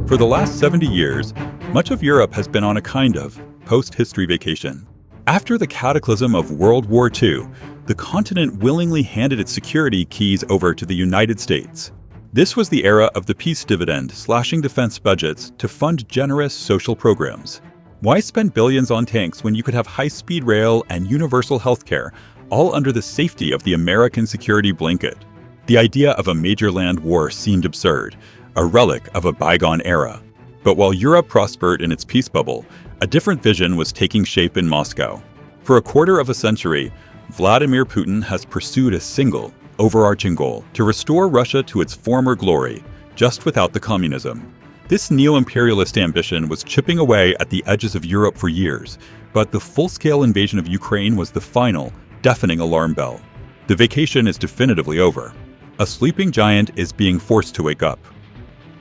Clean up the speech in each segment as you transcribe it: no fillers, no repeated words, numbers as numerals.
For the last 70 years, much of Europe has been on a kind of post-history vacation. After the cataclysm of World War II, the continent willingly handed its security keys over to the United States. This was the era of the peace dividend, slashing defense budgets to fund generous social programs. Why spend billions on tanks when you could have high-speed rail and universal healthcare, all under the safety of the American security blanket? The idea of a major land war seemed absurd, a relic of a bygone era. But while Europe prospered in its peace bubble, a different vision was taking shape in Moscow. For a quarter of a century, Vladimir Putin has pursued a single, overarching goal: to restore Russia to its former glory, just without the communism. This neo-imperialist ambition was chipping away at the edges of Europe for years, but the full-scale invasion of Ukraine was the final, deafening alarm bell. The vacation is definitively over. A sleeping giant is being forced to wake up.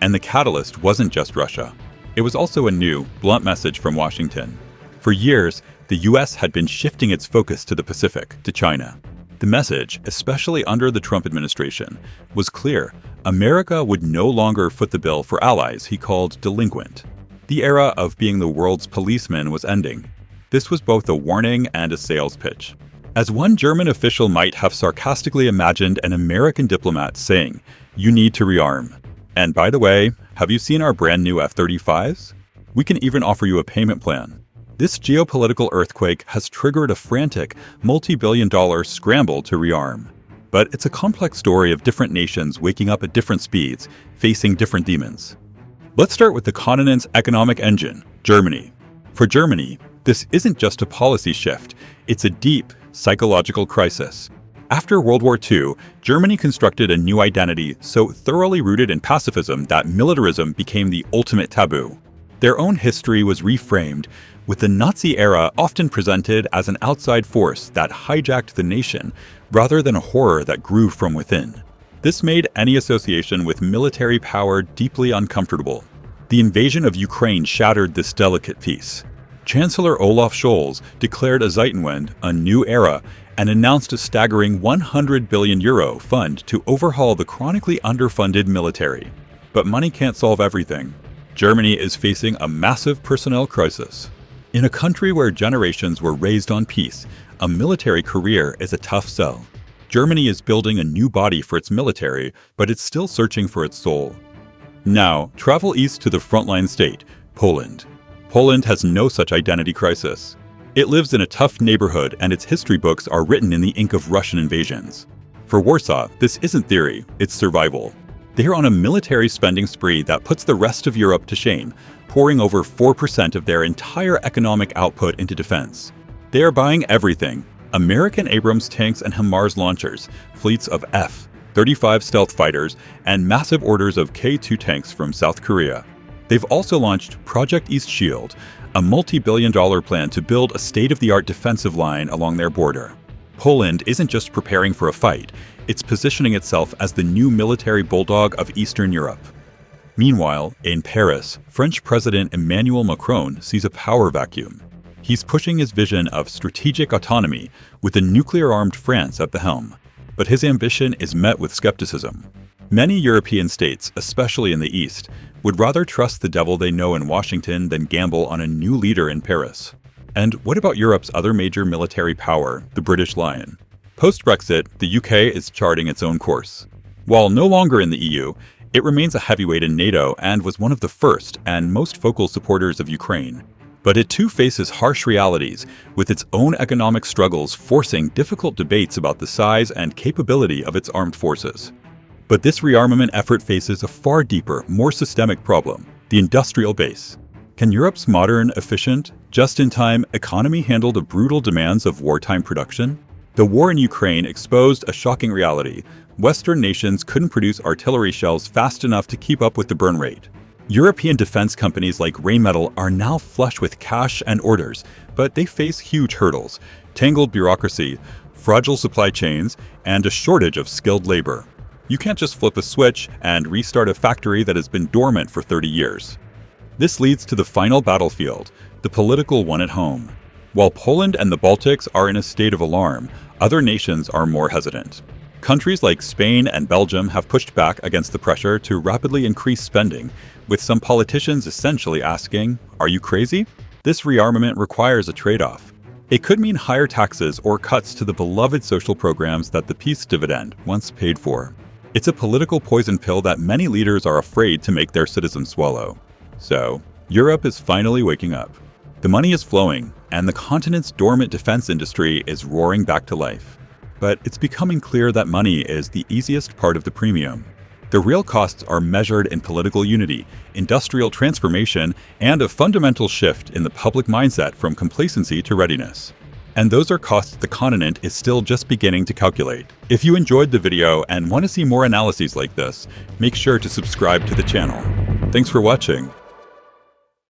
And the catalyst wasn't just Russia. It was also a new, blunt message from Washington. For years, the US had been shifting its focus to the Pacific, to China. The message, especially under the Trump administration, was clear. America would no longer foot the bill for allies he called delinquent. The era of being the world's policeman was ending. This was both a warning and a sales pitch. As one German official might have sarcastically imagined an American diplomat saying, "You need to rearm. And by the way, have you seen our brand new F-35s? We can even offer you a payment plan." This geopolitical earthquake has triggered a frantic, multi-billion-dollar scramble to rearm. But it's a complex story of different nations waking up at different speeds, facing different demons. Let's start with the continent's economic engine, Germany. For Germany, this isn't just a policy shift, it's a deep, psychological crisis. After World War II, Germany constructed a new identity so thoroughly rooted in pacifism that militarism became the ultimate taboo. Their own history was reframed, with the Nazi era often presented as an outside force that hijacked the nation rather than a horror that grew from within. This made any association with military power deeply uncomfortable. The invasion of Ukraine shattered this delicate peace. Chancellor Olaf Scholz declared a Zeitenwende, a new era, and announced a staggering €100 billion fund to overhaul the chronically underfunded military. But money can't solve everything. Germany is facing a massive personnel crisis. In a country where generations were raised on peace, a military career is a tough sell. Germany is building a new body for its military, but it's still searching for its soul. Now, travel east to the frontline state, Poland. Poland has no such identity crisis. It lives in a tough neighborhood, and its history books are written in the ink of Russian invasions. For Warsaw, this isn't theory, it's survival. They are on a military spending spree that puts the rest of Europe to shame, pouring over 4% of their entire economic output into defense. They are buying everything: American Abrams tanks and HIMARS launchers, fleets of F-35 stealth fighters, and massive orders of K-2 tanks from South Korea. They've also launched Project East Shield, a multi-billion-dollar plan to build a state-of-the-art defensive line along their border. Poland isn't just preparing for a fight, it's positioning itself as the new military bulldog of Eastern Europe. Meanwhile, in Paris, French President Emmanuel Macron sees a power vacuum. He's pushing his vision of strategic autonomy with a nuclear-armed France at the helm. But his ambition is met with skepticism. Many European states, especially in the East, would rather trust the devil they know in Washington than gamble on a new leader in Paris. And what about Europe's other major military power, the British Lion? Post-Brexit, the UK is charting its own course. While no longer in the EU, it remains a heavyweight in NATO and was one of the first and most vocal supporters of Ukraine. But it too faces harsh realities, with its own economic struggles forcing difficult debates about the size and capability of its armed forces. But this rearmament effort faces a far deeper, more systemic problem: the industrial base. Can Europe's modern, efficient, just-in-time economy handle the brutal demands of wartime production? The war in Ukraine exposed a shocking reality. Western nations couldn't produce artillery shells fast enough to keep up with the burn rate. European defense companies like Rheinmetall are now flush with cash and orders, but they face huge hurdles: tangled bureaucracy, fragile supply chains, and a shortage of skilled labor. You can't just flip a switch and restart a factory that has been dormant for 30 years. This leads to the final battlefield, the political one at home. While Poland and the Baltics are in a state of alarm, other nations are more hesitant. Countries like Spain and Belgium have pushed back against the pressure to rapidly increase spending, with some politicians essentially asking, "Are you crazy?" This rearmament requires a trade-off. It could mean higher taxes or cuts to the beloved social programs that the peace dividend once paid for. It's a political poison pill that many leaders are afraid to make their citizens swallow. So, Europe is finally waking up. The money is flowing, and the continent's dormant defense industry is roaring back to life. But it's becoming clear that money is the easiest part of the premium. The real costs are measured in political unity, industrial transformation, and a fundamental shift in the public mindset from complacency to readiness. And those are costs the continent is still just beginning to calculate. If you enjoyed the video and want to see more analyses like this, make sure to subscribe to the channel. Thanks for watching.